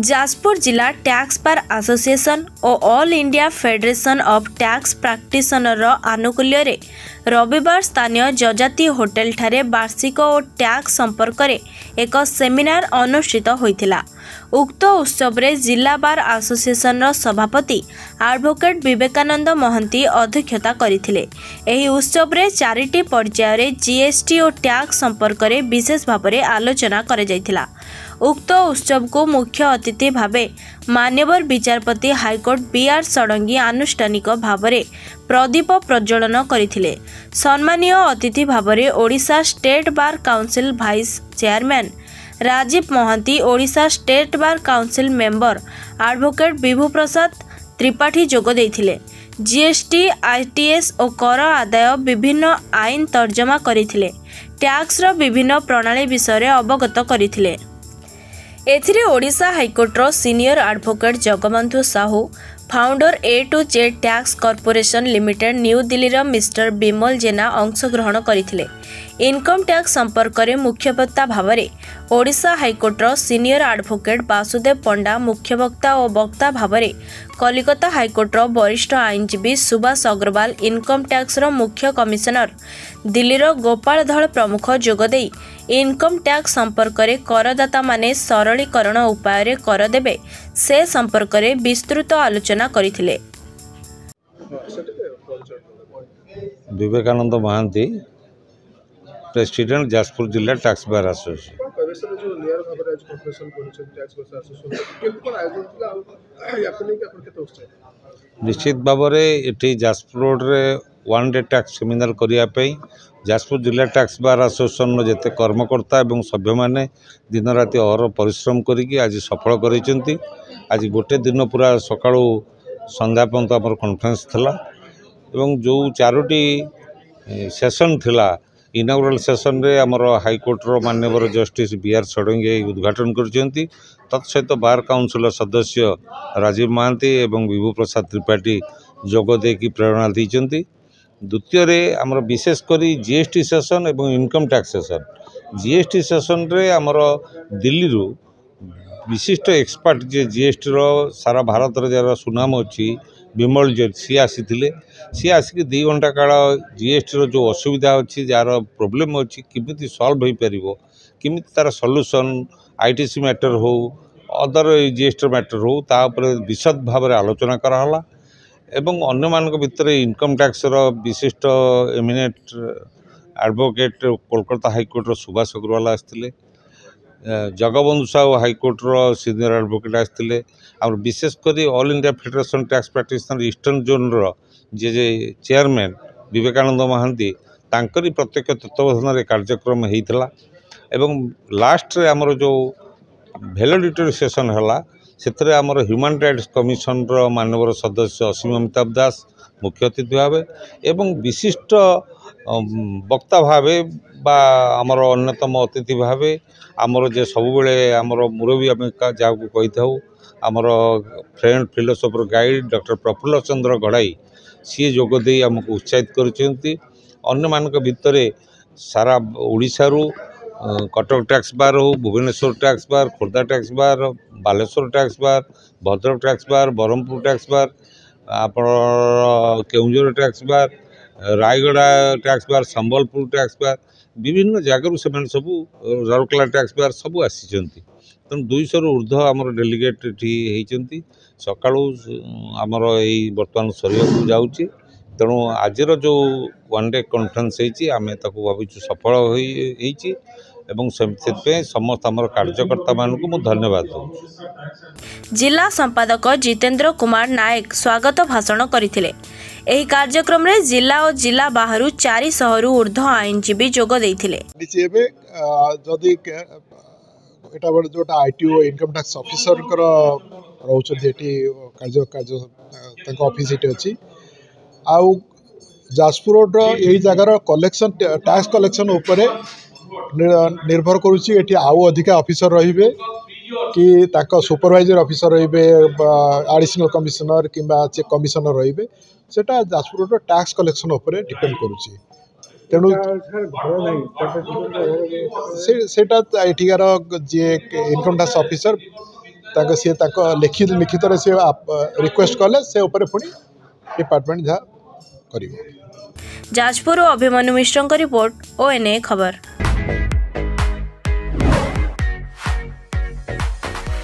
जाजपुर जिला tax bar association और all India federation of tax practitioner आनुकूल्य रे रविवार स्थानीय जजाति होटेल ठारे वार्षिक और टैक्स संपर्क में एक सेमिनार अनुष्ठित होइथिला। उक्त उत्सव रे जिला बार एसोसिएशन सभापति एडवोकेट विवेकानंद महंती अध्यक्षता करथिले। एही उत्सव रे 4टी पर्याय रे जीएसटी और टैक्स संपर्क में विशेष भाव में आलोचना करा जायथिला। उक्त उत्सव को मुख्य अतिथि भावे मान्यवर विचारपति हाईकोर्ट बीआर षडंगी आनुष्ठानिक भाव में प्रदीप प्रज्वलन करथिले। सम्मानीय अतिथि भाव में Odisha state bar council vice chairman Rajiv Mahanty, Odisha state bar council member advocate Bibhu Prasad Tripathi जोग देथिले। जीएसटी, आईटीएस और कर आदाय विभिन्न आईन तर्जमा करथिले। टैक्सर विभिन्न प्रणाली विषय अवगत करथिले। एथिरे ओडिशा हाईकोर्टर senior advocate Jagabandhu Sahu, founder A to Z tax corporation limited New Delhi mister Bimal Jena अंशग्रहण करथिले। इनकम टैक्स संपर्क में मुख्य वक्ता भाव में ओडिशा हाईकोर्टर सीनियर एडवोकेट वासुदेव पंडा मुख्य वक्ता और वक्ता भाव में कलिकता हाईकोर्टर वरिष्ठ आईनजीवी सुभाष अग्रवाल, इनकम टैक्सर मुख्य कमिशनर दिल्लीर गोपाल धल प्रमुख जोगदे इनकम टैक्स संपर्क में करदाता माने सरलीकरण उपाय रे कर देबे से संपर्क में विस्तृत आलोचना करथिले। विवेकानंद महांती, प्रेसिडेंट जाजपुर जिला टैक्स बार एसोसिएशन। निश्चित भाव में ये जाजपुर रोड रे वन डे टैक्स सेमिनार करने जाजपुर जिला टैक्स बार एसोसिएशन जिते कर्मकर्ता और सभ्य मैंने दिन राति अहर परिश्रम करी आज सफल कर। आज गोटे दिन पूरा सका संध्या पर्यंत आम कॉन्फ्रेंस थिला एवं जो 4टी सेशन थिला। इनागुराल सेशन रे आमर हाईकोर्टर मान्यवर जस्टिस बीआर षडंगी उद्घाटन करछंती। तत्सहित बार काउंसिल सदस्य राजीव महांती एवं विभू प्रसाद त्रिपाठी जोग देकी प्रेरणा दैछंती। द्वितीय रे आमर विशेषकर जीएसटी सेशन एवं income tax session. GST session रे आमर दिल्ली रु विशिष्ट एक्सपर्ट जे जीएसटी रो सारा भारत रे जरा सुनाम अछि विमल जेट सी आसी आसिक 2 घंटा काल जीएसटी रो जो असुविधा अच्छी जार प्रोब्लेम अच्छी किमिति सॉल्व हो पार किमिति तार सॉल्यूशन आईटीसी मैटर हो अदर जीएसटी मैटर हो तापर विशद भाव में आलोचना कराला। एवं अन्य मानक भितर इनकम टैक्स रो विशिष्ट एमिनेट एडवोकेट कोलकाता हाईकोर्ट रो सुभाष अग्रवाल आसते, जगबंधु साहू हाईकोर्टर सीनियर एडवोकेट आसते और विशेषकर all India federation tax practitioner eastern zone रो जे चेयरमैन विवेकानंद महांती तांकरी प्रत्यक्ष तत्वावधान कार्यक्रम होता। एवं लास्ट रे आमर जो वैलिडिटरी सेशन है से आमर ह्यूमन राइट्स कमिशन रो मानवर सदस्य असीम अमिताभ दास मुख्य अतिथि भाव एवं विशिष्ट वक्ता भाव बा आमर अन्यतम अतिथि भाव आमर जे सब बेले आमर मुरबी आम जहाँ को कही था आमर friend philosopher guide doctor Prafulla Chandra Gadai सी जोगदे आमको उत्साहित करछंती। अन्य मानक भितर सारा ओडिशा रु कटक टैक्स बार हो, Bhubaneswar tax bar, Khordha tax bar, Balasore tax bar, Bhadrak tax bar, Berhampur tax bar, आप Keonjhar tax bar, Rayagada tax bar, Sambalpur tax bar विभिन्न जगह से सबू राउरकेला टैक्स बार सबू आसी। तेणु 200 रु ऊर्ध्व आमर डेलीगेट होती सका आमर यही बर्तमान सर जाऊँगी। तेणु आज जो वन डे कॉन्फ्रेंस आम भावी सफल होती समस्त आमर कार्यकर्ता मान को धन्यवाद दूँ। जिला संपादक जितेंद्र कुमार नायक स्वागत भाषण करथिले। एही कार्यक्रम रे जिला और जिला बाहरु 400 रु ऊर्ध्व आईनजीवी जोग देथिले। जदि एटा जोटा आईटीओ इनकम टैक्स ऑफिसर रोचंती कार्य कार्य तांको ऑफिस एटी अछि आउ जाजपुर रोड यही जगार कलेक्शन टैक्स कलेक्शन उपरे निर्भर करुच्ची। एटी आउ अधिका ऑफिसर रहिबे कि तांको सुपरवाइजर ऑफिसर रहिबे एडिशनल कमिश्नर किंबा चेक कमिश्नर रहिबे सेटा जाजपुर रोड टैक्स कलेक्शन उपरे डिपेंड करुच्ची। तेणु सेटा एठिकार जी इनकम टैक्स ऑफिसर सी लिखित सी रिक्वेस्ट कले से पुणी डिपार्टमेंट जहाँ कर। जाजपुर अभिमन्यु मिश्र रिपोर्ट ONA खबर।